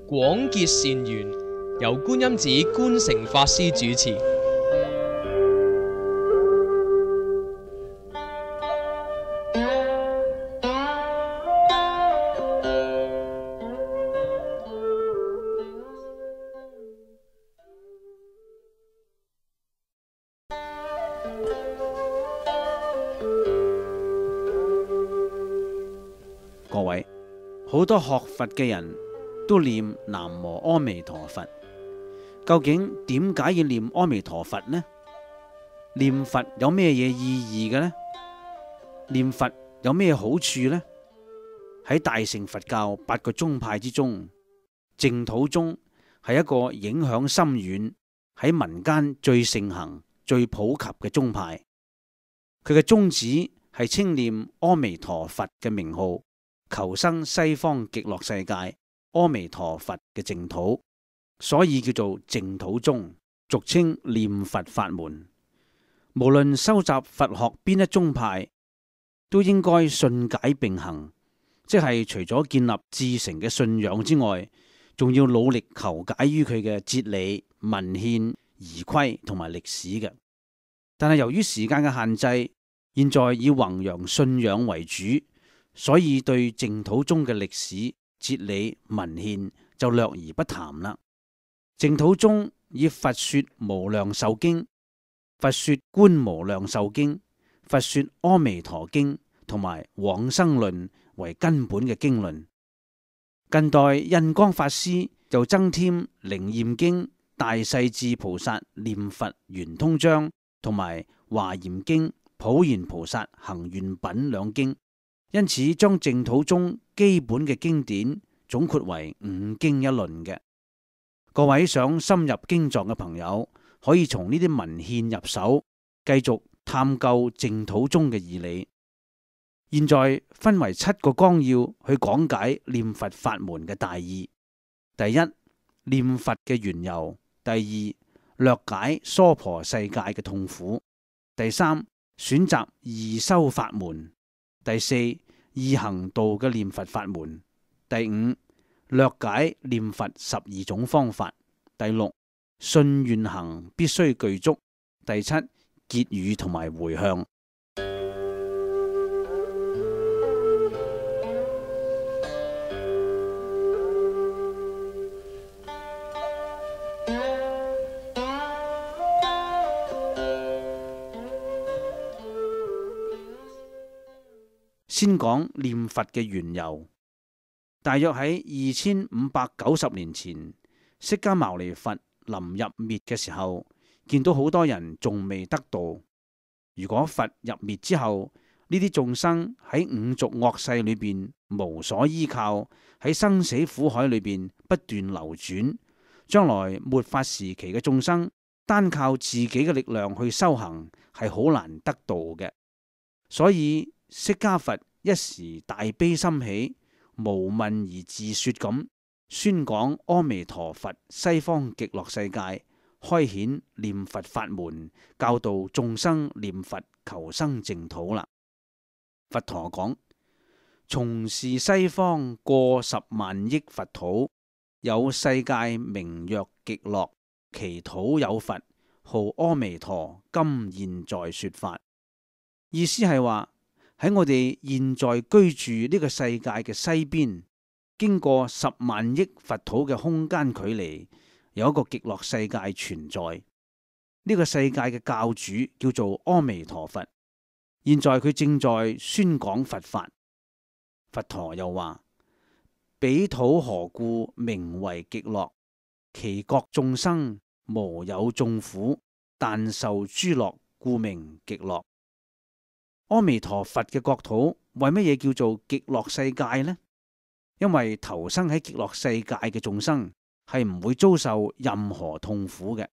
廣結善緣，由觀音寺觀誠法師主持。各位，好多學佛嘅人都念南無阿彌陀佛，究竟點解要念阿彌陀佛呢？念佛有咩嘢意義嘅呢？念佛有咩好處呢？喺大乘佛教8個宗派之中，淨土宗係一個影響深遠、喺民間最盛行、最普及嘅宗派。佢嘅宗旨係稱念阿彌陀佛嘅名號，求生西方極樂世界阿彌陀佛嘅淨土，所以叫做淨土宗，俗稱念佛法門。無論修習佛學邊一宗派，都應該信解並行，即係除咗建立至誠嘅信仰之外，仲要努力求解於佢嘅哲理、文獻、儀規同埋歷史嘅。但係由於時間嘅限制，現在以弘揚信仰為主，所以對淨土宗嘅歷史、哲理、文獻就略而不談啦。淨土宗以佛說無量壽經、佛說觀無量壽經、佛說阿彌陀經同埋往生論為根本嘅經論。近代印光法師就增添靈驗經、大勢至菩薩念佛圓通章同埋華嚴經、普賢菩薩行願品兩經，因此將淨土宗基本嘅經典總括為5經一論嘅。各位想深入經藏嘅朋友，可以從呢啲文獻入手，繼續探究淨土宗嘅義理。現在分為7個綱要去講解念佛法門嘅大義。第一，念佛嘅緣由；第二，略解娑婆世界嘅痛苦；第三，選擇易修法門；第四，易行道嘅念佛法門；第五，略解念佛12種方法；第六，信願行必須具足；第七，結語同埋回向。先講念佛嘅緣由。大約喺2590年前，釋迦牟尼佛臨入滅嘅時候，見到好多人仲未得道。如果佛入滅之後，呢啲眾生喺五濁惡世裏邊無所依靠，喺生死苦海裏邊不斷流轉，將來末法時期嘅眾生單靠自己嘅力量去修行係好難得道嘅。所以釋迦佛一時大悲心起，無問而自說咁宣講阿彌陀佛西方極樂世界，開顯念佛法門，教導眾生念佛求生淨土啦。佛陀講：從是西方過10萬億佛土，有世界名曰極樂，其土有佛，號阿彌陀，今現在說法。意思係話，喺我哋現在居住呢個世界嘅西邊，經過10萬億佛土嘅空間距離，有一個極樂世界存在。呢個世界嘅教主叫做阿彌陀佛，現在佢正在宣講佛法。佛陀又話：彼土何故名為極樂？其國眾生無有眾苦，但受諸樂，故名極樂。阿彌陀佛嘅國土為乜嘢叫做極樂世界呢？因為投生喺極樂世界嘅眾生係唔會遭受任何痛苦嘅，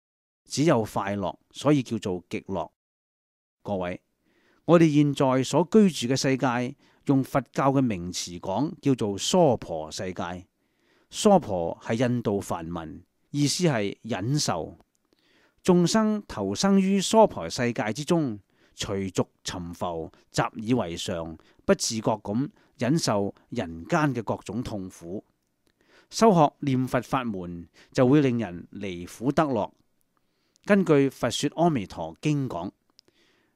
只有快樂，所以叫做極樂。各位，我哋現在所居住嘅世界，用佛教嘅名詞講，叫做娑婆世界。娑婆係印度梵文，意思係忍受。眾生投生於娑婆世界之中，隨俗沉浮，習以為常，不自覺咁忍受人間嘅各種痛苦。修學念佛法門就會令人離苦得樂。根據《佛說阿彌陀經》講，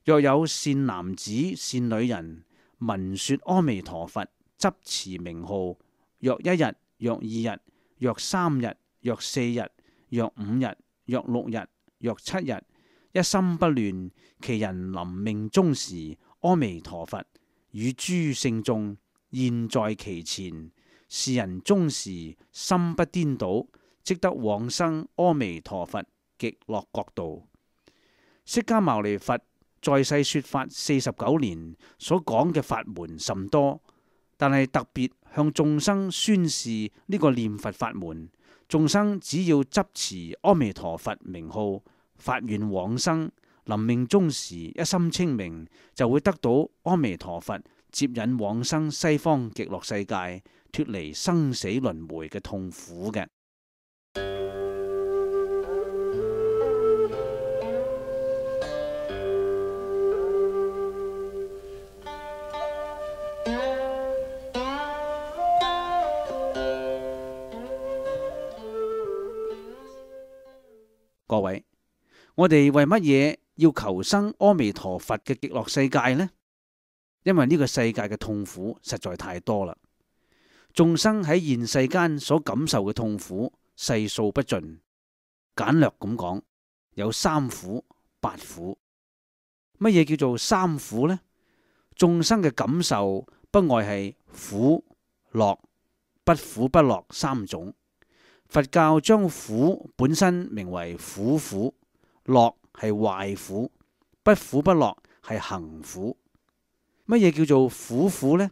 若有善男子善女人聞說阿彌陀佛，執持名號，若一日，若二日，若三日，若四日，若五日，若六日，若七日，一心不亂，其人臨命終時，阿彌陀佛與諸聖眾現在其前，是人終時心不顛倒，即得往生阿彌陀佛極樂國度。釋迦牟尼佛在世說法49年，所講嘅法門甚多，但係特別向眾生宣示呢個念佛法門。眾生只要執持阿彌陀佛名號，發願往生，臨命終時一心清明，就會得到阿彌陀佛接引往生西方極樂世界，脫離生死輪迴嘅痛苦嘅。各位，我哋為乜嘢要求生阿彌陀佛嘅極樂世界呢？因為呢個世界嘅痛苦實在太多啦。眾生喺現世間所感受嘅痛苦細數不盡。簡略咁講，有三苦、八苦。乜嘢叫做三苦呢？眾生嘅感受不外係苦、樂、不苦不樂三種。佛教將苦本身名為苦苦，樂係壞苦，不苦不樂係行苦。乜嘢叫做苦苦呢？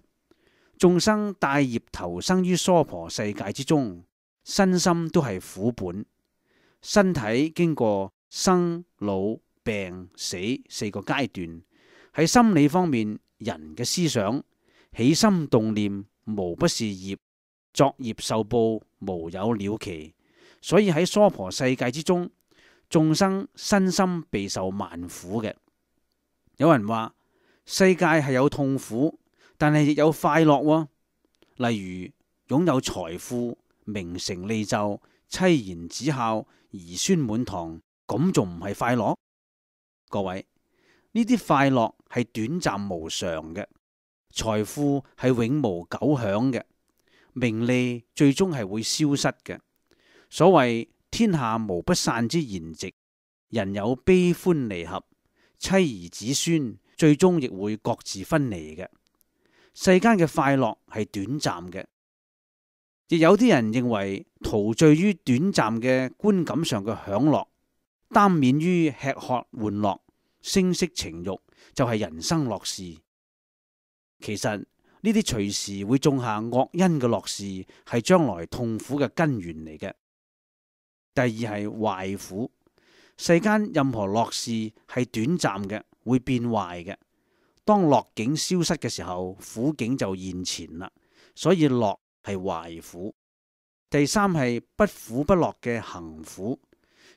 眾生帶業投生於娑婆世界之中，身心都係苦本。身體經過生老病死四個階段，喺心理方面，人嘅思想起心動念無不是業，作業受報無有了期。所以喺娑婆世界之中，眾生身心備受萬苦嘅。有人話世界係有痛苦，但係亦有快樂喎。例如擁有財富、名成利就、妻賢子孝、兒孫滿堂，咁仲唔係快樂？各位，呢啲快樂係短暫無常嘅，財富係永無久享嘅，名利最終係會消失嘅。所謂天下無不散之筵席，人有悲歡離合，妻兒子孫最終亦會各自分離嘅。世間嘅快樂係短暫嘅，亦有啲人認為陶醉於短暫嘅觀感上嘅享樂，耽眠於吃喝玩樂、聲色情欲，就係人生樂事。其實呢啲隨時會種下惡因嘅樂事，係將來痛苦嘅根源嚟嘅。第二係壞苦，世間任何樂事係短暫嘅，會變壞嘅。當樂境消失嘅時候，苦境就現前啦。所以樂係壞苦。第三係不苦不樂嘅行苦。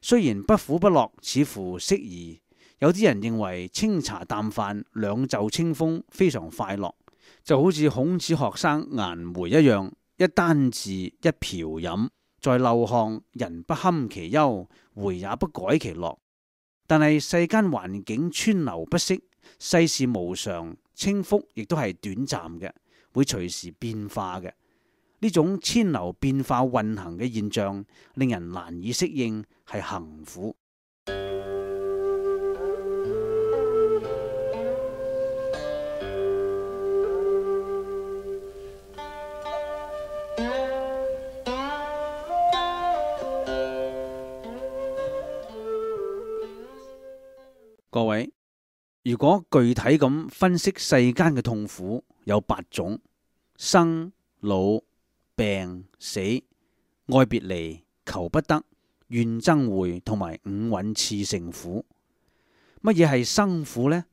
雖然不苦不樂似乎適宜，有啲人認為清茶淡飯、兩袖清風非常快樂，就好似孔子學生顏回一樣，一簞治一瓢飲。在陋巷，人不堪其憂，回也不改其樂。但係世間環境川流不息，世事無常，清福亦都係短暫嘅，會隨時變化嘅。呢種千流變化運行嘅現象，令人難以適應，係行苦。各位，如果具體咁分析世間嘅痛苦，有8種：生、老、病、死、愛別離、求不得、怨憎會同埋五蘊熾盛苦。乜嘢係生苦呢？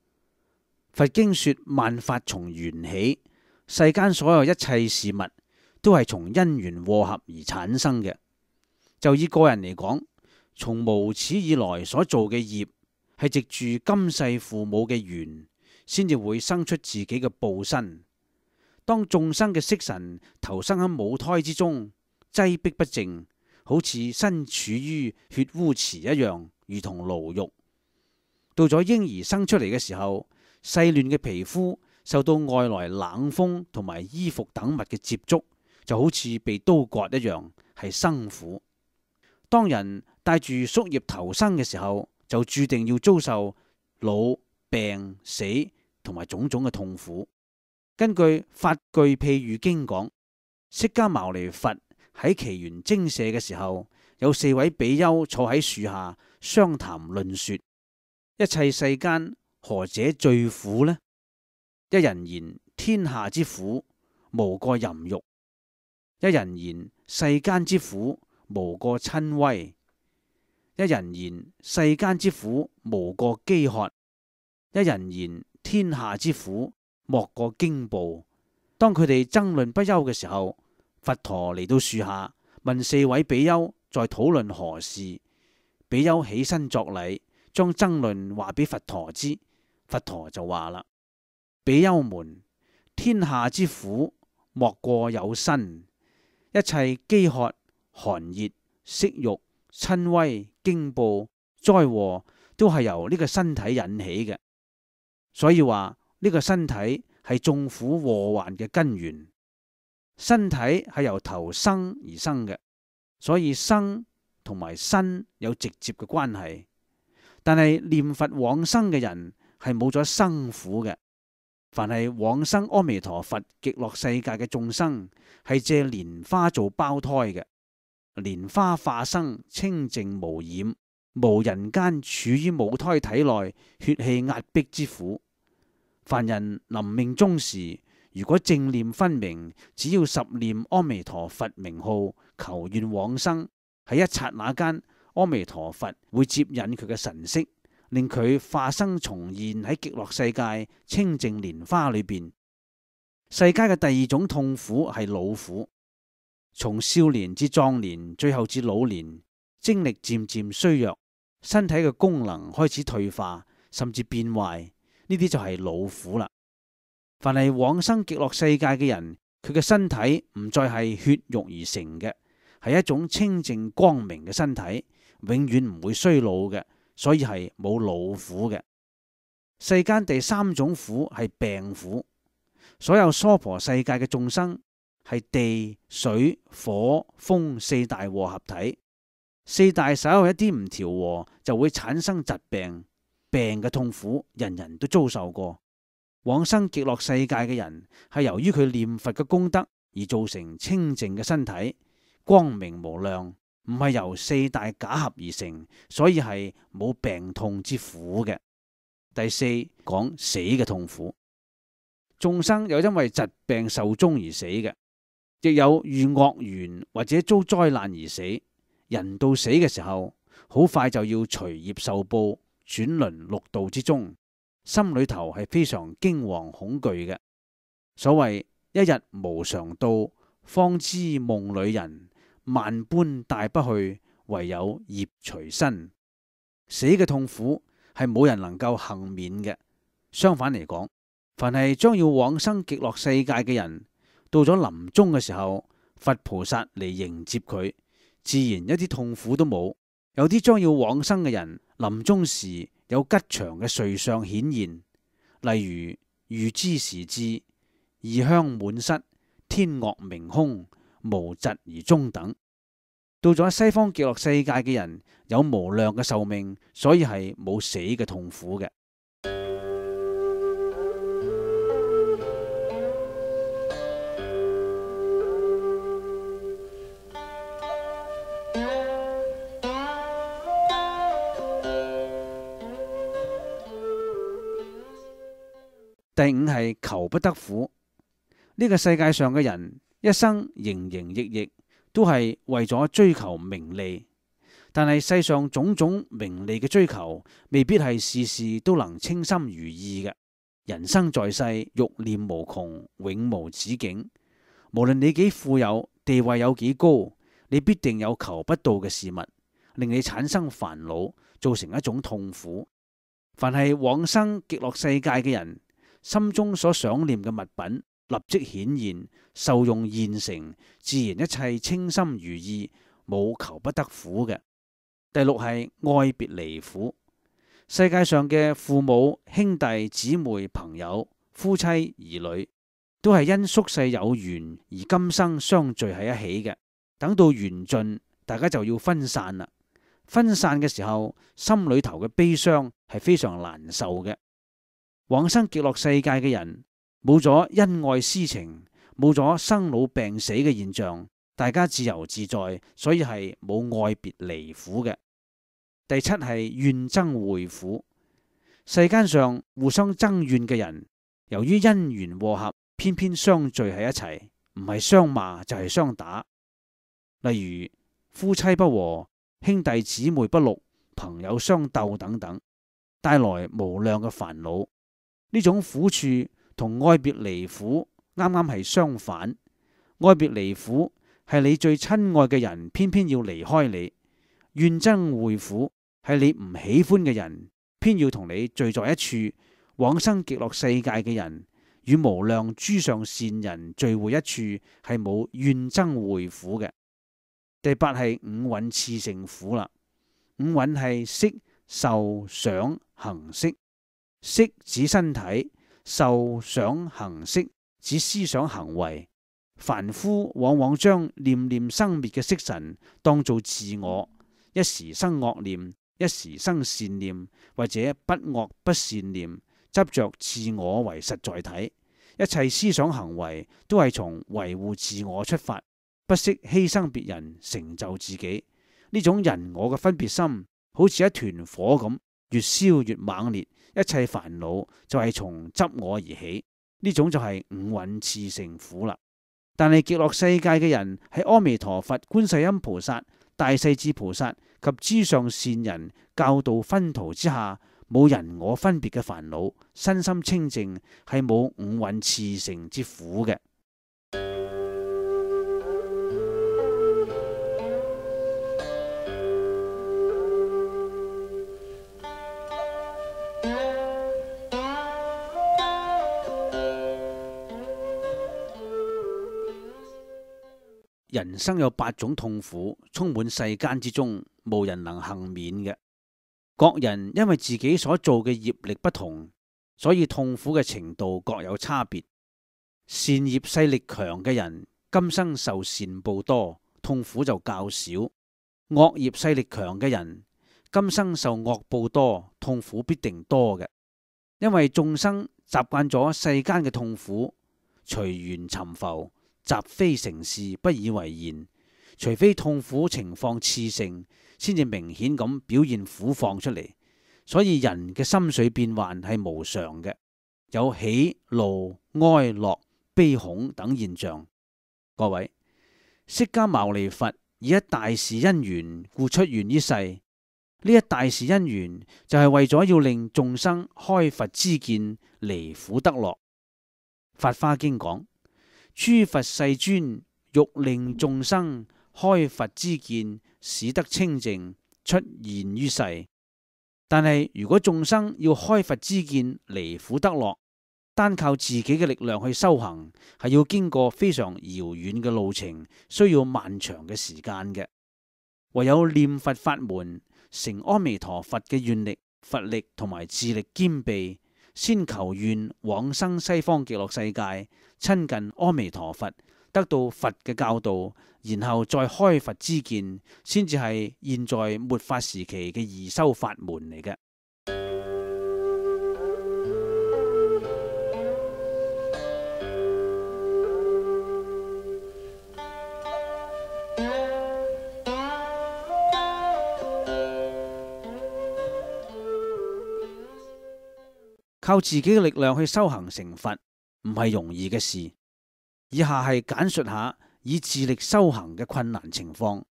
佛經說萬法從緣起，世間所有一切事物都係從因緣和合而產生嘅。就以個人嚟講，從無始以來所做嘅業，係藉住今世父母嘅緣，先至會生出自己嘅報身。當眾生嘅色神投生喺母胎之中，擠迫不淨，好似身處於血污池一樣，如同牢獄。到咗嬰兒生出嚟嘅時候，細嫩嘅皮膚受到外來冷風同埋衣服等物嘅接觸，就好似被刀割一樣，係生苦。當人帶住宿業投生嘅時候，就注定要遭受老、病、死同埋種種嘅痛苦。根據《法句譬喻經》講，釋迦牟尼佛喺祇園精舍嘅時候，有4位比丘坐喺樹下相談論說：一切世間何者最苦呢？一人言天下之苦，無過淫欲；一人言世間之苦，無過瞋恚；一人言世間之苦，無過飢渴；一人言天下之苦，莫過驚怖。當佢哋爭論不休嘅時候，佛陀嚟到樹下，問4位比丘在討論何事。比丘起身作禮，將爭論話俾佛陀知。佛陀就話啦：比丘們，天下之苦，莫過有身。一切飢渴、寒熱、色欲、瞋恚、驚怖、災禍，都係由呢個身體引起嘅。所以話呢個身體係眾苦禍患嘅根源。身體係由投生而生嘅，所以生同埋身有直接嘅關係。但係念佛往生嘅人係冇咗生苦嘅。凡係往生阿彌陀佛極樂世界嘅眾生，係借蓮花做胞胎嘅。蓮花化生清淨無染，無人間處於母胎體內血氣壓迫之苦。凡人臨命終時，如果正念分明，只要10念阿彌陀佛名號，求願往生，喺一剎那間，阿彌陀佛會接引佢嘅神識，令佢化生重現喺極樂世界清淨蓮花裏邊。世界嘅第2種痛苦係老苦，從少年至壯年，最後至老年，精力漸漸衰弱，身體嘅功能開始退化，甚至變壞。呢啲就係老苦啦。凡係往生極樂世界嘅人，佢嘅身體唔再係血肉而成嘅，係一種清淨光明嘅身體，永遠唔會衰老嘅，所以係冇老苦嘅。世間第3種苦係病苦。所有娑婆世界嘅眾生係地、水、火、風4大和合體。4大稍有一啲唔調和，就會產生疾病。病嘅痛苦，人人都遭受過。往生極樂世界嘅人，係由於佢念佛嘅功德而造成清淨嘅身體，光明無量，唔係由4大假合而成，所以係冇病痛之苦嘅。第4講死嘅痛苦，眾生有因為疾病壽終而死嘅，亦有遇惡緣或者遭災難而死。人到死嘅時候，好快就要隨業受報，轉輪六道之中，心裏頭係非常驚惶恐懼嘅。所謂一日無常到，方知夢裏人，萬般帶不去，唯有業隨身。死嘅痛苦係冇人能夠幸免嘅。相反嚟講，凡係將要往生極樂世界嘅人，到咗臨終嘅時候，佛菩薩嚟迎接佢，自然一啲痛苦都冇。有啲將要往生嘅人，臨終時有吉祥嘅瑞相顯現，例如預知時至、異香滿室、天樂明空、無疾而終等。到咗西方極樂世界嘅人，有無量嘅壽命，所以係冇死嘅痛苦嘅。第5係求不得苦。呢個世界上嘅人一生營營役役，都係為咗追求名利。但係世上種種名利嘅追求，未必係事事都能稱心如意嘅。人生在世，欲念無窮，永無止境。無論你幾富有，地位有幾高，你必定有求不到嘅事物，令你產生煩惱，造成一種痛苦。凡係往生極樂世界嘅人，心中所想念嘅物品立即顯現，受用現成，自然一切稱心如意，冇求不得苦嘅。第六係愛別離苦。世界上嘅父母、兄弟、姊妹、朋友、夫妻、兒女，都係因宿世有緣而今生相聚喺一起嘅。等到緣盡，大家就要分散啦。分散嘅時候，心裏頭嘅悲傷係非常難受嘅。往生極樂世界嘅人，冇咗恩愛私情，冇咗生老病死嘅現象，大家自由自在，所以係冇愛別離苦嘅。第七係怨憎會苦。世間上互相憎怨嘅人，由於因緣和合，偏偏相聚喺一齊，唔係相罵就係相打。例如夫妻不和、兄弟姊妹不睦、朋友相鬥等等，帶來無量嘅煩惱。呢種苦處同愛別離苦啱啱係相反。愛別離苦係你最親愛嘅人偏偏要離開你，怨憎會苦係你唔喜歡嘅人偏要同你聚在一處。往生極樂世界嘅人與無量諸上善人聚會一處，係冇怨憎會苦嘅。第八係五蘊熾盛苦啦。五蘊係色、受、想、行、識。色指身體，受、想、行、識指思想行為。凡夫往往將念念生滅嘅色神當做自我，一時生惡念，一時生善念，或者不惡不善念，執着自我為實在體。一切思想行為都係從維護自我出發，不惜犧牲別人成就自己。呢種人我嘅分別心好似一團火咁，越燒越猛烈，一切煩惱就係從執我而起。呢種就係五蘊熾盛苦啦。但係極樂世界嘅人喺阿彌陀佛、觀世音菩薩、大勢至菩薩及諸上善人教導熏陶之下，冇人我分別嘅煩惱，身心清淨，係冇五蘊熾盛之苦嘅。人生有8種痛苦，充滿世間之中，無人能幸免嘅。各人因為自己所做嘅業力不同，所以痛苦嘅程度各有差別。善業勢力強嘅人，今生受善報多，痛苦就較少；惡業勢力強嘅人，今生受惡報多，痛苦必定多嘅。因為眾生習慣咗世間嘅痛苦，隨緣沉浮，習非成是，不以為然。除非痛苦情況熾盛，先至明顯咁表現苦況出嚟。所以人嘅心緒變幻係無常嘅，有喜怒哀樂悲恐等現象。各位，釋迦牟尼佛以一大事因緣故出現於世，呢一大事因緣就係為咗要令眾生開佛知見，離苦得樂。法華經講，諸佛世尊欲令眾生開佛知見，使得清淨，出現於世。但係如果眾生要開佛知見，離苦得樂，單靠自己嘅力量去修行，係要經過非常遙遠嘅路程，需要漫長嘅時間嘅。唯有念佛法門，成阿彌陀佛嘅願力、佛力同埋智力兼備，先求願往生西方極樂世界，親近阿彌陀佛，得到佛嘅教導，然後再開佛知見，先至係現在末法時期嘅易修法門嚟嘅。靠自己嘅力量去修行成佛，唔係容易嘅事。以下係簡述下以自力修行嘅困難情況，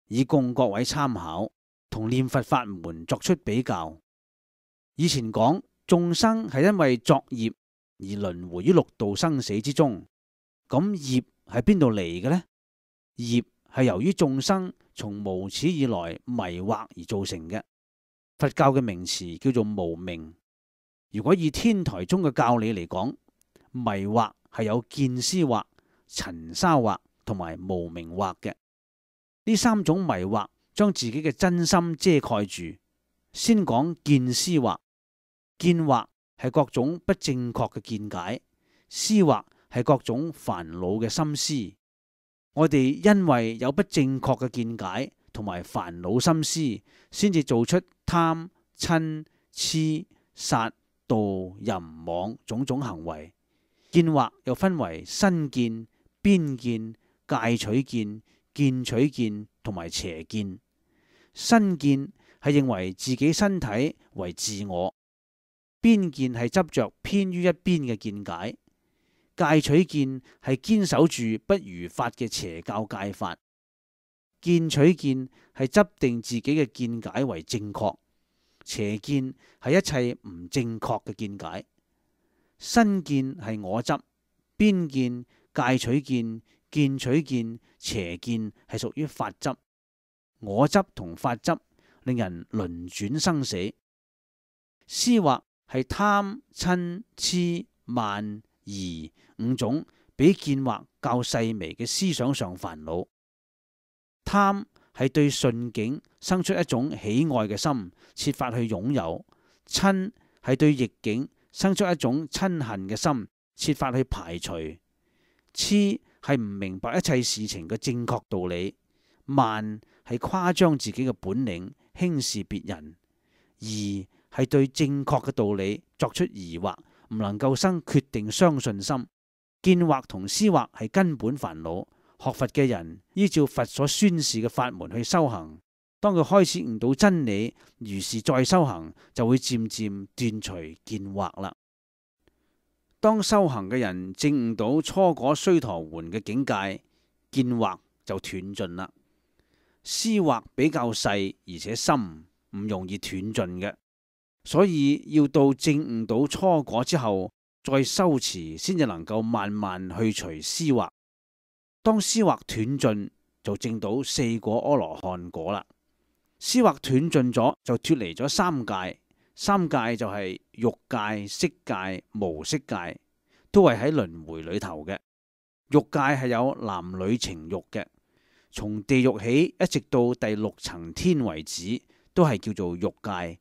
以供各位參考，同念佛法門作出比較。以前講眾生係因為作業而輪迴於六道生死之中，咁業係邊度嚟嘅呢？業係由於眾生從無始以來迷惑而造成嘅。佛教嘅名詞叫做無明。如果以天台宗嘅教理嚟講，迷惑係有見思惑、塵沙惑同埋無明惑嘅。呢三種迷惑將自己嘅真心遮蓋住。先講見思惑，見惑係各種不正確嘅見解，思惑係各種煩惱嘅心思。我哋因為有不正確嘅見解同埋煩惱心思，先至做出貪、嗔、癡、殺、盜、淫、妄種種行為。見惑又分為身見、邊見、戒取見、見取見同埋邪見。身見係認為自己身體為自我，邊見係執着偏於一邊嘅見解，戒取見係堅守住不如法嘅邪教戒法，見取見係執定自己嘅見解為正確，邪見係一切唔正確嘅見解。身見係我執，邊見、戒取見、見取見、邪見係屬於法執。我執同法執令人輪轉生死。思惑係貪、嗔、癡、慢、疑五種比見惑較細微嘅思想上煩惱。貪係對順境生出一種喜愛嘅心，設法去擁有；嗔係對逆境生出一種嗔恨嘅心，設法去排除；癡係唔明白一切事情嘅正確道理；慢係誇張自己嘅本領，輕視別人；疑係對正確嘅道理作出疑惑，唔能夠生決定相信心。見惑同思惑係根本煩惱。學佛嘅人依照佛所宣示嘅法門去修行，當佢開始悟到真理，如是再修行，就會漸漸斷除見惑啦。當修行嘅人正悟到初果須陀洹嘅境界，見惑就斷盡啦。思惑比較細而且深，唔容易斷盡嘅，所以要到正悟到初果之後，再修持先至能夠慢慢去除思惑。當思惑斷盡，就證到四果阿羅漢果啦。思惑斷盡咗，就脫離咗三界。三界就係欲界、色界、無色界，都係喺輪迴裏頭嘅。欲界係有男女情欲嘅，從地獄起一直到第六層天為止，都係叫做欲界。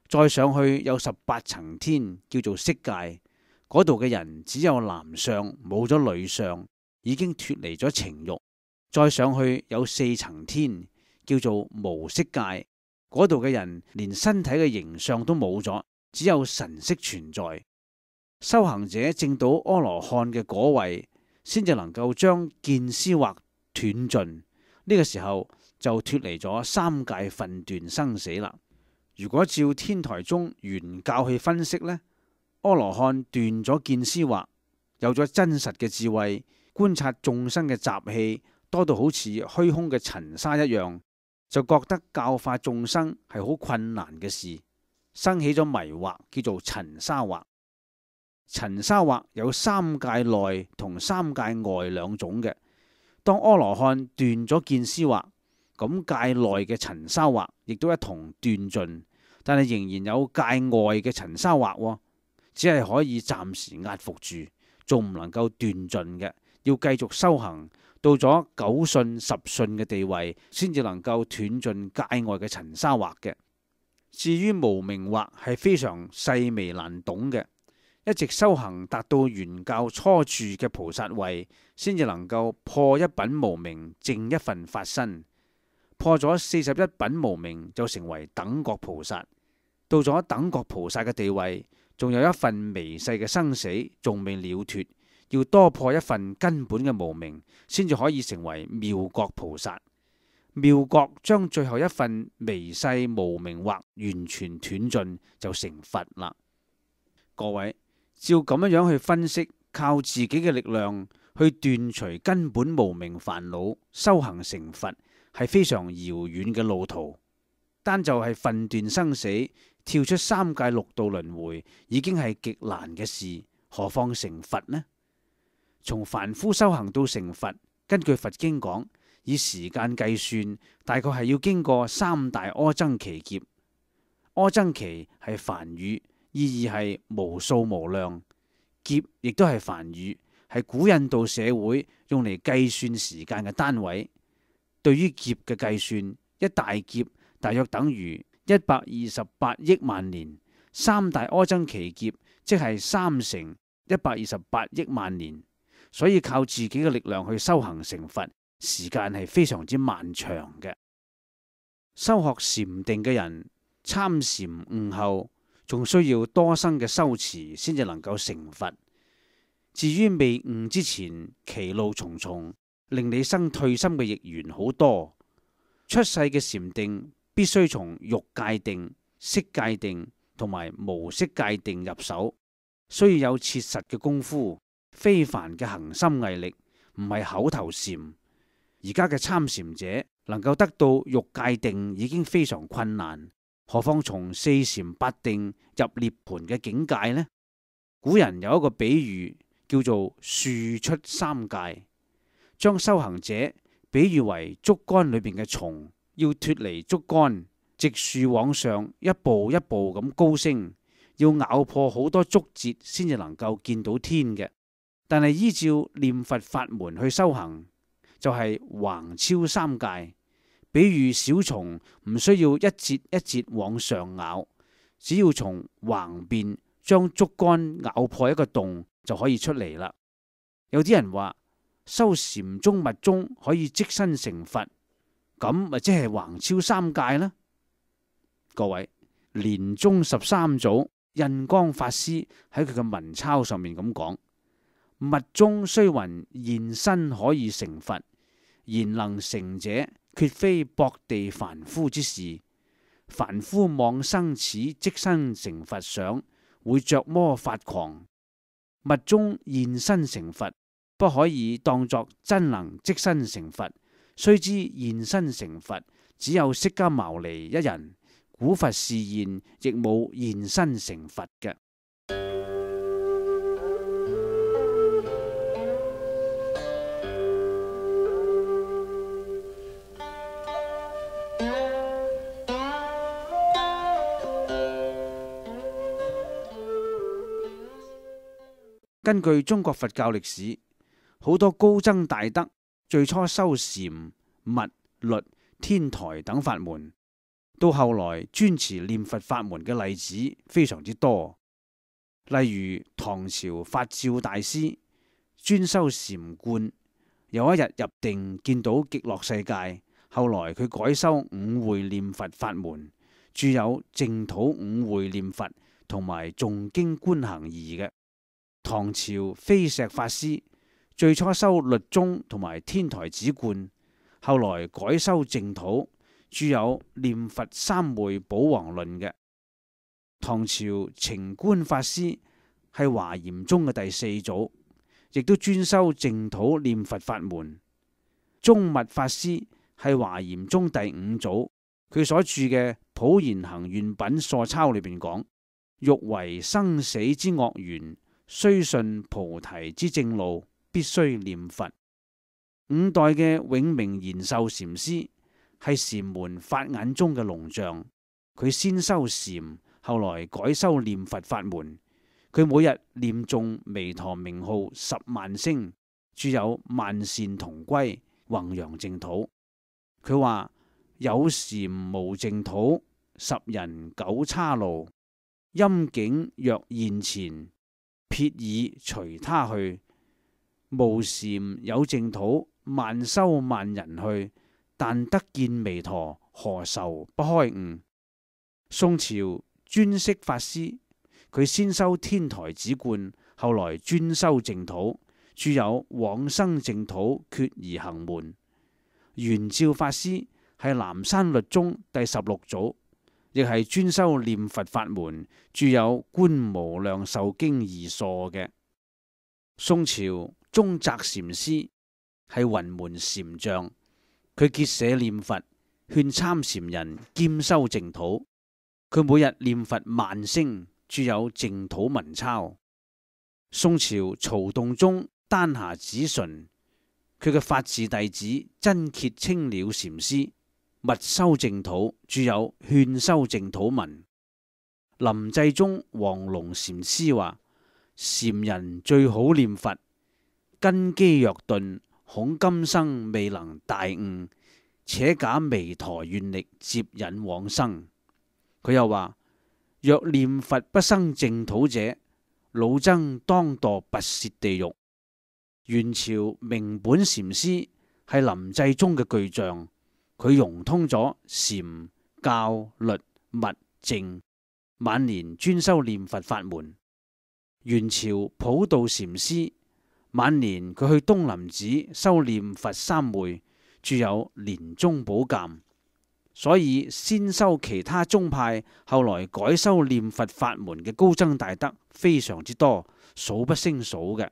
再上去有18層天，叫做色界。嗰度嘅人只有男相，冇咗女相，已經脫離咗情欲。再上去有4層天，叫做無色界。嗰度嘅人連身體嘅形象都冇咗，只有神識存在。修行者證到阿羅漢嘅果位，先至能夠將見思惑斷盡。呢個時候就脫離咗三界分段生死啦。如果照天台宗原教去分析呢，阿羅漢斷咗見思惑，有咗真實嘅智慧，觀察眾生嘅習氣多到好似虛空嘅塵沙一樣，就覺得教化眾生係好困難嘅事，生起咗迷惑，叫做塵沙惑。塵沙惑有三界內同三界外兩種嘅。當阿羅漢斷咗見思惑，咁界內嘅塵沙惑亦都一同斷盡，但係仍然有界外嘅塵沙惑，只係可以暫時壓服住，仲唔能夠斷盡嘅，要繼續修行，到咗9信10信嘅地位，先至能夠斷盡界外嘅塵沙惑嘅。至於無明惑係非常細微難懂嘅，一直修行達到原教初住嘅菩薩位，先至能夠破一品無明，淨一分法身。破咗41品無明，就成為等覺菩薩。到咗等覺菩薩嘅地位，仲有一份微細嘅生死仲未了脫，要多破一份根本嘅無明，先至可以成為妙覺菩薩。妙覺將最後一份微細無明惑完全斷盡，就成佛啦。各位，照咁樣去分析，靠自己嘅力量去斷除根本無明煩惱，修行成佛係非常遙遠嘅路途。單就係分斷生死，跳出三界六道輪迴，已經係極難嘅事，何況成佛呢？從凡夫修行到成佛，根據佛經講，以時間計算，大概係要經過3大阿僧祇劫。阿僧祇係梵語，意義係無數無量。劫亦都係梵語，係古印度社會用嚟計算時間嘅單位。對於劫嘅計算，一大劫大約等於128億萬年，三大阿僧祇劫即係3乘128億萬年。所以靠自己嘅力量去修行成佛，時間係非常之漫長嘅。修學禪定嘅人參禪悟後，仲需要多生嘅修持先至能夠成佛。至於未悟之前，歧路重重，令你生退心嘅逆緣好多。出世嘅禪定必須從欲界定、色界定同埋無色界定入手，需要有切實嘅功夫。非凡嘅恒心毅力，唔係口頭禪。而家嘅參禪者能夠得到欲界定已經非常困難，何況從四禪八定入涅槃嘅境界呢？古人有一個比喻叫做樹出三界，將修行者比喻為竹竿裏邊嘅蟲，要脫離竹竿，直樹往上，一步一步咁高升，要咬破好多竹節先至能夠見到天嘅。但係依照念佛法門去修行，就係橫超三界。比喻小蟲唔需要一節一節往上咬，只要從橫邊將竹竿咬破一個洞就可以出嚟啦。有啲人話修禪宗密宗可以即身成佛，咁咪即係橫超三界啦。各位，蓮宗13祖印光法師喺佢嘅文鈔上面咁講。密宗雖云現身可以成佛，然能成者，決非薄地凡夫之事。凡夫妄生此即身成佛想，會着魔發狂。密宗現身成佛，不可以當作真能即身成佛。須知現身成佛，只有釋迦牟尼一人。古佛示現，亦冇現身成佛嘅。根據中國佛教歷史，好多高僧大德最初修禪、密、律、天台等法門，到後來專持念佛法門嘅例子非常之多。例如唐朝法照大師專修禪觀，有一日入定見到極樂世界，後來佢改修五會念佛法門，著有淨土五會念佛同埋誦經觀行義嘅。唐朝飛石法師最初修律宗同埋天台止觀，後來改修淨土，著有念佛三昧寶王論嘅。唐朝澄觀法師係華嚴宗嘅第4祖，亦都專修淨土念佛法門。宗密法師係華嚴宗第5祖，佢所著嘅《普賢行願品疏鈔》裏邊講：欲為生死之惡緣，須順菩提之正路，必須念佛。5代嘅永明延壽禪師係禪門法眼中嘅龍象，佢先修禪，後來改修念佛法門。佢每日念誦彌陀名號10萬聲，著有《萬善同歸》，弘揚淨土。佢話：有禪無淨土，十人九叉路。陰境若現前，撇已隨他去。無禪有淨土，萬修萬人去。但得見彌陀，何愁不開悟？宋朝專釋法師，佢先修天台止觀，後來專修淨土，著有往生淨土決而行門。圓照法師係南山律宗第16祖，亦係專修念佛法門，著有觀無量壽經義疏嘅。宋朝宗澤禪師係雲門禪像，佢結社念佛，勸參禪人兼修淨土。佢每日念佛萬聲，著有淨土文鈔。宋朝曹洞宗丹霞子純，佢嘅法嗣弟子真羯青鳥禪師密修淨土，著有勸修淨土文。臨濟宗黃龍禪師話：禪人最好念佛，根基若頓，恐今生未能大悟，且假彌陀願力接引往生。佢又話：若念佛不生淨土者，老僧當墮拔舌地獄。元朝明本禪師係臨濟宗嘅巨匠，佢融通咗禪、教、律、密、淨，晚年專修念佛法門。元朝普道禪師晚年佢去東林寺修念佛三昧，著有《蓮宗寶鑑》。所以先修其他宗派，後來改修念佛法門嘅高僧大德非常之多，數不勝數嘅。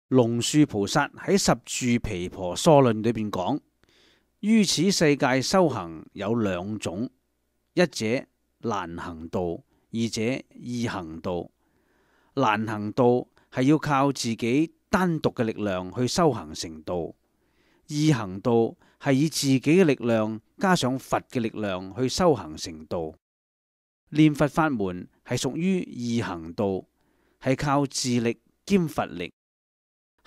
龍樹菩薩喺《十住毗婆疏論》裏邊講：於此世界修行有兩種，一者難行道，二者易行道。難行道係要靠自己單獨嘅力量去修行成道，易行道係以自己嘅力量加上佛嘅力量去修行成道。念佛法門係屬於易行道，係靠自力兼佛力。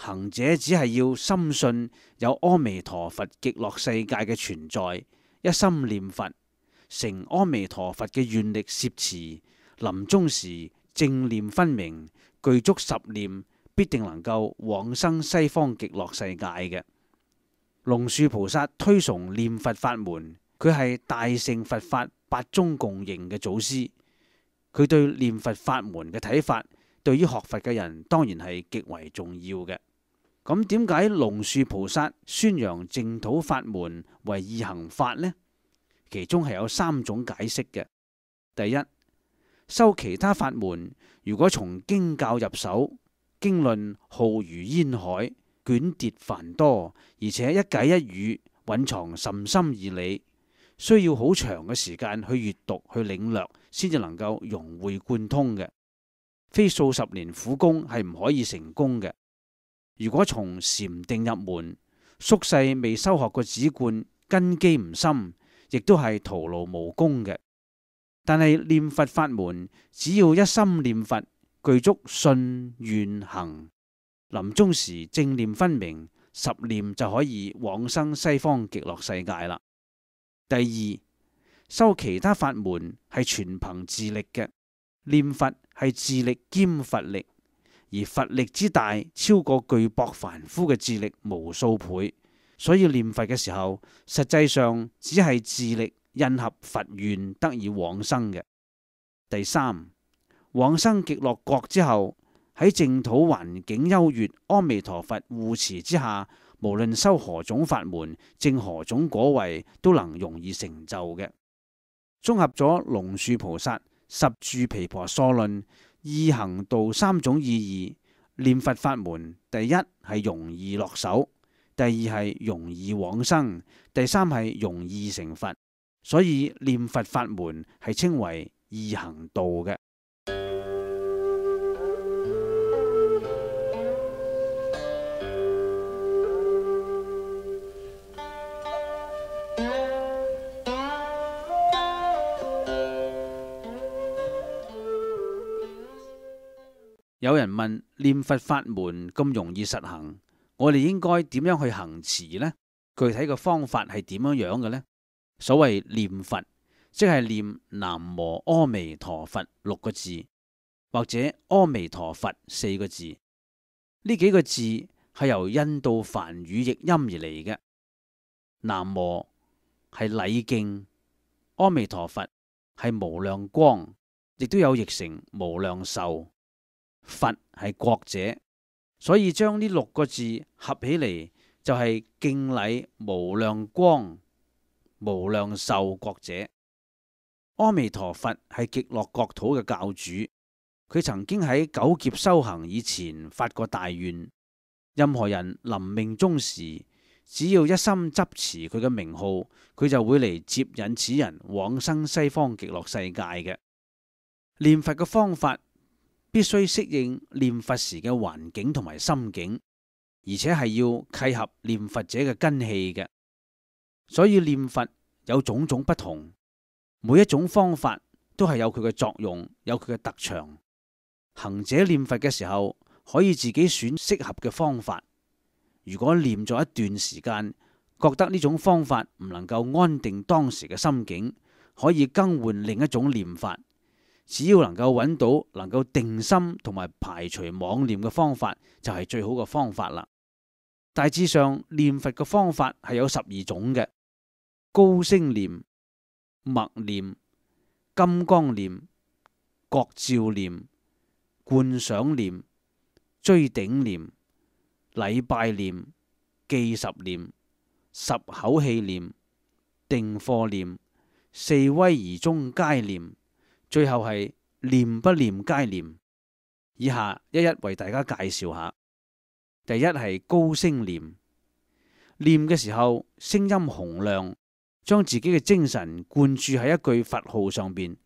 行者只係要深信有阿彌陀佛極樂世界嘅存在，一心念佛，成阿彌陀佛嘅願力攝持，臨終時正念分明，具足十念，必定能夠往生西方極樂世界嘅。龍樹菩薩推崇念佛法門，佢係大乘佛法八宗共認嘅祖師，佢對念佛法門嘅睇法，對於學佛嘅人當然係極為重要嘅。咁點解龍樹菩薩宣揚淨土法門為易行法呢？其中係有三種解釋嘅。第一，修其他法門，如果從經教入手，經論浩如煙海，卷疊繁多，而且一偈一語蘊藏甚深義理，需要好長嘅時間去閱讀去領略，先至能夠融會貫通嘅，非數十年苦功係唔可以成功嘅。如果從禪定入門，宿世未修學過止觀，根基唔深，亦都係徒勞無功嘅。但係念佛法門，只要一心念佛，具足信願行，臨終時正念分明，十念就可以往生西方極樂世界啦。第二，修其他法門係全憑自力嘅，念佛係自力兼佛力。而佛力之大，超過巨薄凡夫嘅智力無數倍，所以念佛嘅時候，實際上只係自力印合佛願得以往生嘅。第三，往生極樂國之後，喺淨土環境優越、阿彌陀佛護持之下，無論修何種法門，證何種果位，都能容易成就嘅。綜合咗龍樹菩薩十住毗婆疏論易行道三種意義，念佛法門第一係容易落手，第二係容易往生，第三係容易成佛，所以念佛法門係稱為易行道嘅。有人問，念佛法門咁容易實行，我哋應該點樣去行持呢？具體嘅方法係點樣樣嘅呢？所謂念佛，即係念南無阿彌陀佛六個字，或者阿彌陀佛四個字。呢幾個字係由印度梵語譯音而嚟嘅。南無係禮敬，阿彌陀佛係無量光，亦都有譯成無量壽。佛係覺者，所以將呢六個字合起嚟，就係敬禮無量光、無量壽覺者。阿彌陀佛係極樂國土嘅教主，佢曾經喺九劫修行以前發過大願，任何人臨命終時，只要一心執持佢嘅名號，佢就會嚟接引此人往生西方極樂世界嘅。念佛嘅方法必須適應念佛時嘅環境同埋心境，而且係要契合念佛者嘅根器嘅。所以念佛有種種不同，每一種方法都係有佢嘅作用，有佢嘅特長。行者念佛嘅時候，可以自己選適合嘅方法。如果念咗一段時間，覺得呢種方法唔能夠安定當時嘅心境，可以更換另一種念法。只要能夠揾到能夠定心同埋排除妄念嘅方法，就係最好嘅方法啦。大致上念佛嘅方法係有12種嘅：高聲念、默念、金剛念、覺照念、觀想念、追頂念、禮拜念、記十念、十口氣念、定課念、四威儀中皆念，最後係念不念皆念。以下一一為大家介紹下。第一係高聲念，念嘅時候聲音洪亮，將自己嘅精神灌注喺一句佛號上邊。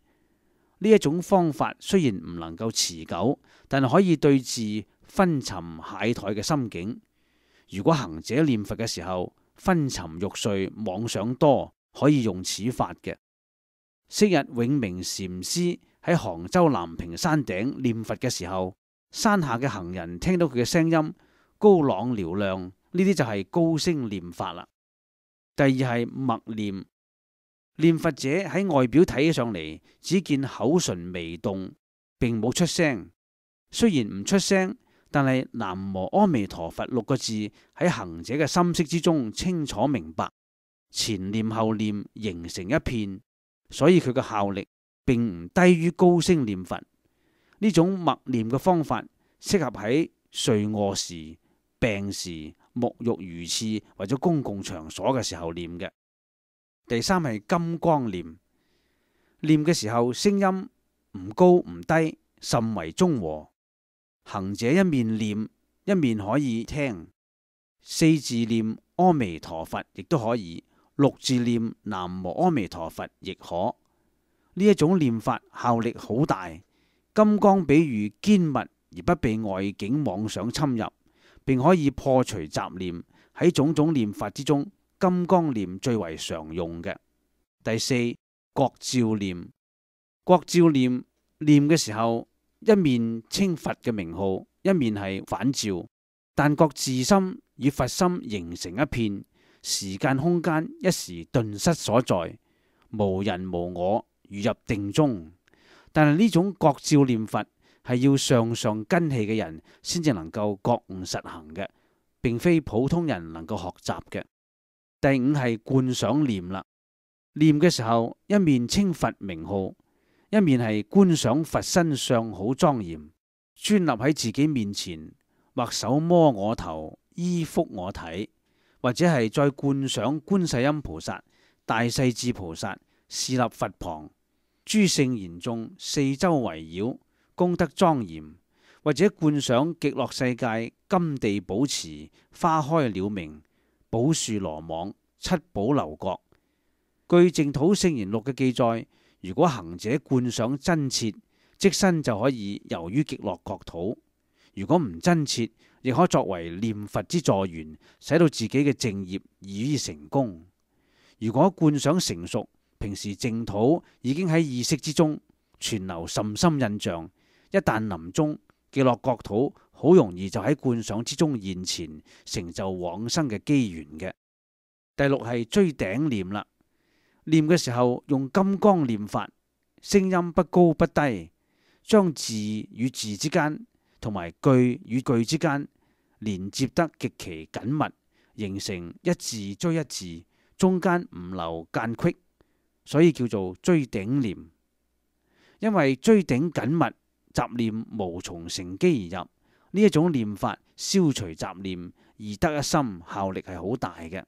呢一種方法雖然唔能夠持久，但係可以對治昏沉懈怠嘅心境。如果行者念佛嘅時候昏沉欲睡、妄想多，可以用此法嘅。昔日永明禪師喺杭州南屏山頂念佛嘅時候，山下嘅行人聽到佢嘅聲音高朗嘹亮，呢啲就係高聲念法啦。第二係默念，念佛者喺外表睇起上嚟，只見口唇微動，並冇出聲。雖然唔出聲，但係南無阿彌陀佛6個字喺行者嘅心識之中清楚明白，前念後念形成一片，所以佢嘅效力並唔低於高聲念佛。呢種默念嘅方法適合喺睡臥時、病時、沐浴如廁或者公共場所嘅時候念嘅。第三係金剛念，念嘅時候聲音唔高唔低，甚為中和。行者一面念一面可以聽，4字念阿彌陀佛亦都可以，6字念南無阿彌陀佛亦可。呢一種念法效力好大。金剛比喻堅密而不被外境妄想侵入，並可以破除雜念。喺種種念法之中，金剛念最為常用嘅。第四，覺照念，覺照念念嘅時候，一面稱佛嘅名號，一面係反照，但覺自心與佛心形成一片，時間空間一時頓失所在，無人無我，如入定中。但係呢種覺照念佛係要上根器嘅人先至能夠覺悟實行嘅，並非普通人能夠學習嘅。第五係觀想念啦，念嘅時候一面稱佛名號，一面係觀想佛身相好莊嚴，專立喺自己面前，或手摸我頭，依覆我體，或者係再觀想觀世音菩薩、大勢至菩薩侍立佛旁，諸聖賢眾四周圍繞，功德莊嚴，或者觀想極樂世界金地寶池，花開鳥鳴，寶樹羅網，七寶樓閣。據淨土聖賢錄嘅記載，如果行者觀想真切，即身就可以遊於極樂國土；如果唔真切，亦可作為念佛之助緣，使到自己嘅正業易於成功。如果觀想成熟，平時淨土已經喺意識之中存留甚深印象，一旦臨終，極樂國土好容易就喺觀想之中現前，成就往生嘅機緣嘅。第六係追頂念啦，念嘅時候用金剛念法，聲音不高不低，將字與字之間同埋句與句之間連接得極其緊密，形成一字追一字，中間唔留間隙，所以叫做追頂念。因為追頂緊密，雜念無從乘機而入，呢一種念法消除雜念，而得一心，效力係好大嘅。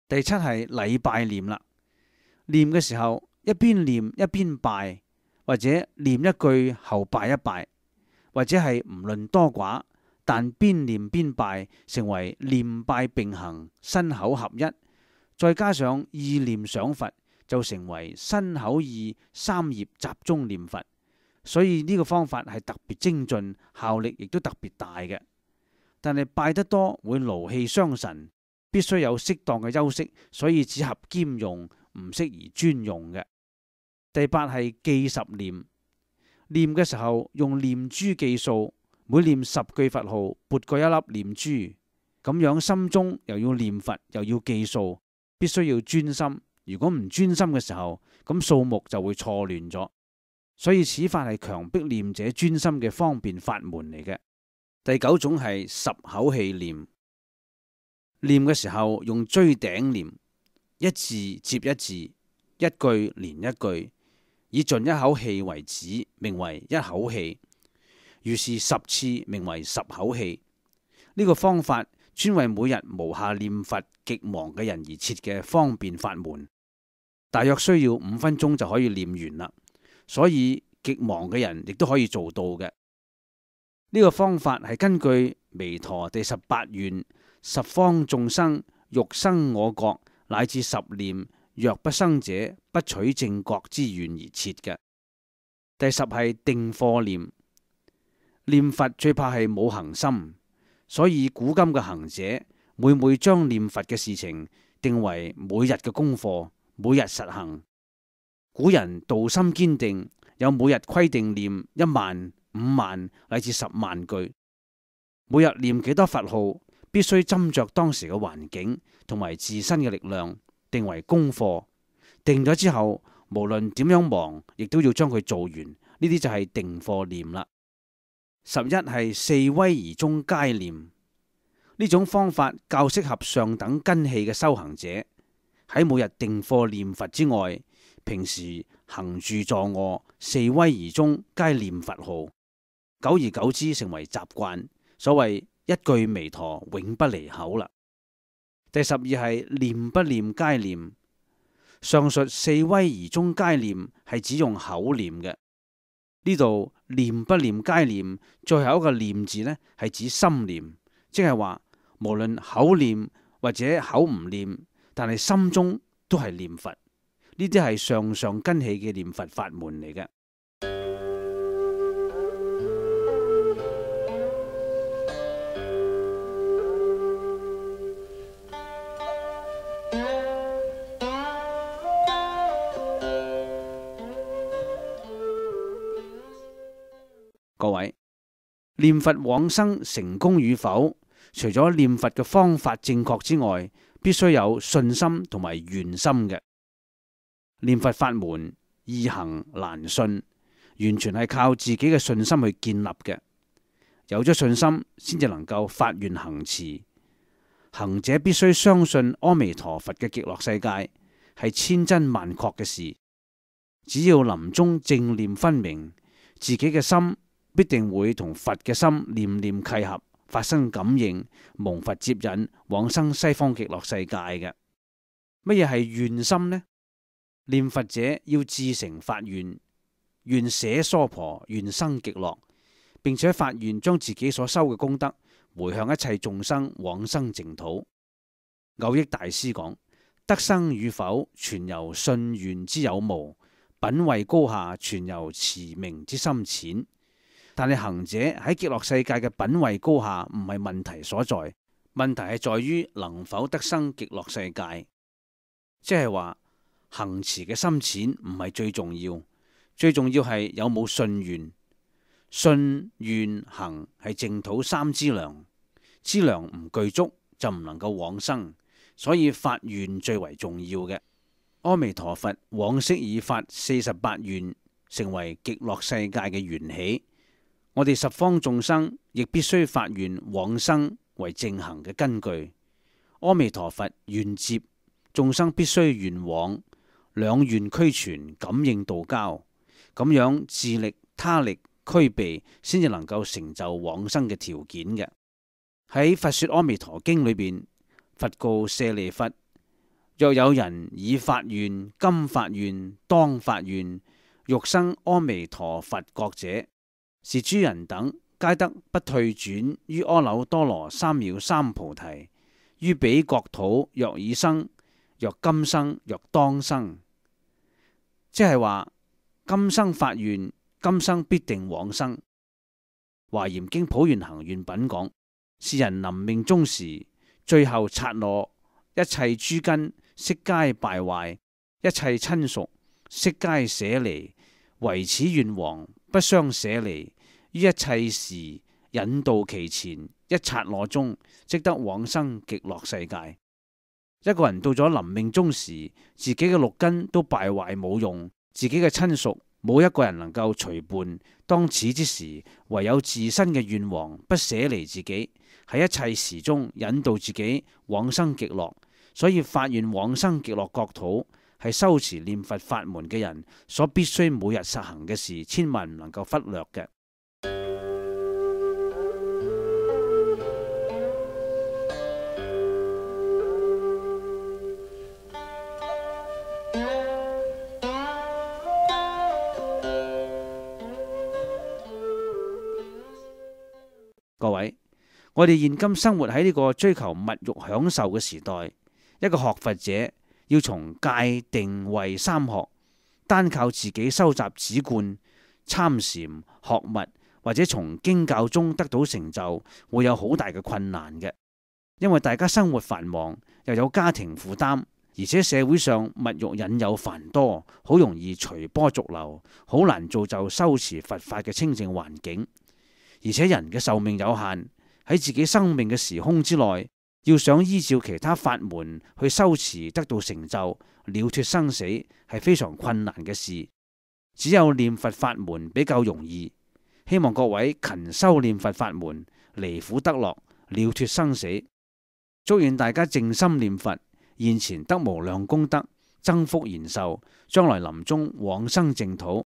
第七係禮拜念啦，念嘅時候一邊念一邊拜，或者念一句後拜一拜，或者係唔論多寡，但邊念邊拜，成為念拜並行，身口合一，再加上意念想佛，就成為身口意三業集中念佛。所以呢個方法係特別精進，效力亦都特別大嘅。但係拜得多會勞氣傷神，必須有適當嘅休息，所以只合兼用，唔適宜專用嘅。第八係記十念，念嘅時候用念珠記數，每念10句佛號，撥過一粒念珠，咁樣心中又要念佛又要記數，必須要專心。如果唔專心嘅時候，咁數目就會錯亂咗。所以此法係強迫念者專心嘅方便法門嚟嘅。第九種係十口氣念，念嘅時候用錐頂念，一字接一字，一句連一句，以盡一口氣為止，名為一口氣。如是10次，名為十口氣。呢個方法專為每日無暇念佛極忙嘅人而設嘅方便法門，大約需要5分鐘就可以念完啦。所以極忙嘅人亦都可以做到嘅。呢個方法係根據彌陀第18願十方眾生欲生我國，乃至10念，若不生者，不取正覺之願而設嘅。第10係定課念，念佛最怕係冇行心，所以古今嘅行者每將念佛嘅事情定為每日嘅功課，每日實行。古人道心堅定，有每日規定念1萬、5萬乃至10萬句。每日念幾多佛號，必須斟酌當時嘅環境同埋自身嘅力量，定為功課。定咗之後，無論點樣忙，亦都要將佢做完。呢啲就係定課念啦。11係四威儀中皆念，呢種方法較適合上等根器嘅修行者。喺每日定課念佛之外，平時行住坐臥四威儀中皆念佛號，久而久之成為習慣，所謂一句彌陀永不離口啦。第12係念不念皆念，上述四威儀中皆念係只用口念嘅，呢度念不念皆念，最後一個念字呢係指心念，即係話無論口念或者口唔念，但係心中都係念佛。呢啲係上根器嘅念佛法門嚟嘅。各位，念佛往生成功與否，除咗念佛嘅方法正確之外，必須有信心同埋願心嘅。念佛法門易行難信，完全係靠自己嘅信心去建立嘅。有咗信心，先至能夠發願行持。行者必須相信阿彌陀佛嘅極樂世界係千真萬確嘅事。只要臨終正念分明，自己嘅心必定會同佛嘅心念念契合，發生感應，蒙佛接引往生西方極樂世界嘅。乜嘢係願心呢？念佛者要至誠發願，願捨娑婆，願生極樂，並且發願將自己所修嘅功德回向一切眾生往生淨土。蕅益大師講：得生與否，全由信願之有無；品位高下，全由持名之深淺。但係行者喺極樂世界嘅品位高下唔係問題所在，問題係在於能否得生極樂世界。即係話行持嘅深淺唔係最重要，最重要係有冇信願。信願行係淨土3資糧，資糧唔具足就唔能夠往生，所以發願最為重要嘅。阿彌陀佛往昔已發48願，成為極樂世界嘅緣起。我哋十方眾生亦必須發願往生為正行嘅根據。阿彌陀佛願接，眾生必須願往，兩願俱全，感應道交，咁樣自力他力俱備，先至能夠成就往生嘅條件嘅。喺《佛說阿彌陀經》裏邊，佛告舍利弗：若有人已發願、今發願、當發願，欲生阿彌陀佛國者，是諸人等皆得不退轉於阿耨多羅三藐三菩提，於彼國土若已生，若今生，若當生。即係話今生發願，今生必定往生。華嚴經普賢行願品講，是人臨命終時，最後剎那，一切諸根悉皆敗壞，一切親屬悉皆捨離，唯此願王不相捨離，於一切時引導其前，一剎那中即得往生極樂世界。一個人到咗臨命終時，自己嘅六根都敗壞冇用，自己嘅親屬冇一個人能夠隨伴。當此之時，唯有自身嘅願王不捨離自己，喺一切時中引導自己往生極樂。所以發願往生極樂國土係修持念佛法門嘅人所必須每日實行嘅事，千萬唔能夠忽略嘅。各位，我哋現今生活喺呢個追求物欲享受嘅時代，一個學佛者要從戒定慧三學，單靠自己收集止觀、參禪、學密或者從經教中得到成就，會有好大嘅困難嘅。因為大家生活繁忙，又有家庭負擔，而且社會上物欲引誘繁多，好容易隨波逐流，好難造就修持佛法嘅清淨環境。而且人嘅壽命有限，喺自己生命嘅時空之內，要想依照其他法門去修持得到成就，了脫生死係非常困難嘅事。只有念佛法門比較容易。希望各位勤修念佛法門，離苦得樂，了脫生死。祝願大家靜心念佛，現前得無量功德，增福延壽，將來臨終往生淨土。